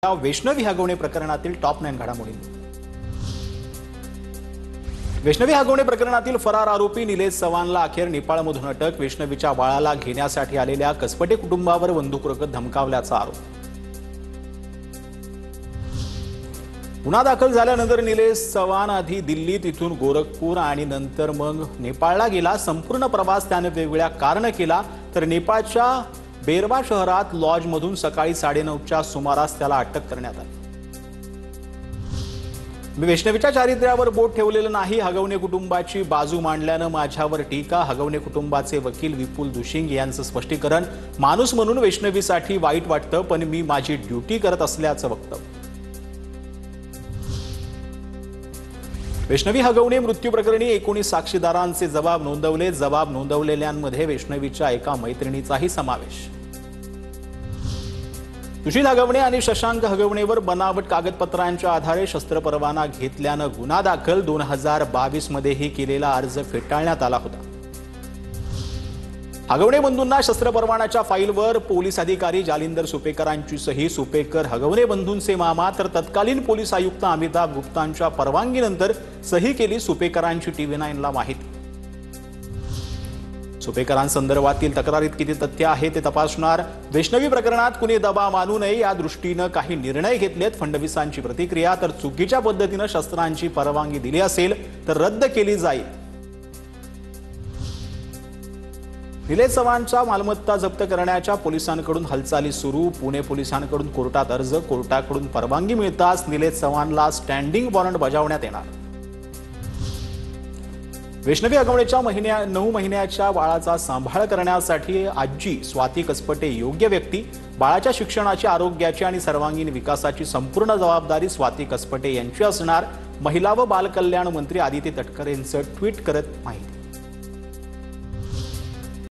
वैष्णवी हगवणे प्रकरणातील टॉप 9 घडामोडी। वैष्णवी हगवणे प्रकरणातील फरार आरोपी निलेश चव्हाणला अखेर नेपाळमधून अटक। वैष्णवीच्या बाळाला घेण्यासाठी आलेल्या कसपटे कुटुंबावर बंदूक रोखत धमकावल्याचा आरोप। गुन्हा दाखल झाल्यानंतर निलेश चव्हाण आधी दिल्ली तिथून गोरखपूर आणि नंतर मग नेपाळला गेला। संपूर्ण प्रवास त्याने वेगवेगळ्या कारणे केला। तर नेपाळच्या बेरवा शहरात लॉजमधून सकाळी 9:30च्या सुमारास त्याला अटक करण्यात आली। मी वैष्णवीच्या चारित्र्यावर बोट ठेवलेलं नाही, हगवणे कुटुंबाची बाजू मांडल्यानं माझ्यावर टीका। हगवणे कुटुंबाचे वकील विपुल दुशिंग यांचं स्पष्टीकरण। माणूस म्हणून वैष्णवीसाठी वाईट वाटतं, पण मी माझी ड्युटी करत असल्याचं वक्तव्य। वैष्णवी हगवणे मृत्यू प्रकरणी 19 साक्षीदारांचे जबाब नोंदवले। जबाब नोंदवलेल्यांमध्ये वैष्णवीच्या एका मैत्रिणीचाही समावेश। सुशील हगवणे आणि शशांक हगवणेवर बनावट कागदपत्रांच्या आधारे शस्त्र परवाना घेतल्यानं गुन्हा दाखल। 2022 मध्येही केलेला अर्ज फेटाळण्यात आला होता। हगवणे बंधूंना शस्त्र परवानाच्या फाईलवर पोलीस अधिकारी जालिंदर सुपेकरांची सही। सुपेकर हगवणे बंधूंचे मामा, तर तत्कालीन पोलीस आयुक्त अमिताभ गुप्तांच्या परवानगीनंतर सही केली। सुपेकरांची TV9ला माहिती। सुपेकरांसंदर्भातील तक्रारीत किती तथ्य आहे ते तपासणार। वैष्णवी प्रकरणात कुणी दबाव आणू नये या दृष्टीनं काही निर्णय घेतलेत। फडणवीसांची प्रतिक्रिया, तर चुकीच्या पद्धतीनं शस्त्रांची परवानगी दिली असेल तर रद्द केली जाईल। निलेश चव्हाणच्या मालमत्ता जप्त करण्याच्या पोलिसांकडून हालचाली सुरू। पुणे पोलिसांकडून कोर्टात अर्ज, कोर्टाकडून परवानगी मिळताच निलेश चव्हाणला स्टँडिंग वॉरंट बजावण्यात येणार। वैष्णवी हगवणेच्या 9 महिन्याच्या बाळाचा सांभाळ करण्यासाठी आजी स्वाती कसपटे योग्य व्यक्ती। बाळाच्या शिक्षणाची, आरोग्याची आणि सर्वांगीण विकासाची संपूर्ण जबाबदारी स्वाती कसपटे यांची असणार। महिला व बालकल्याण मंत्री आदिती तटकरेंचं ट्विट करत माहिती।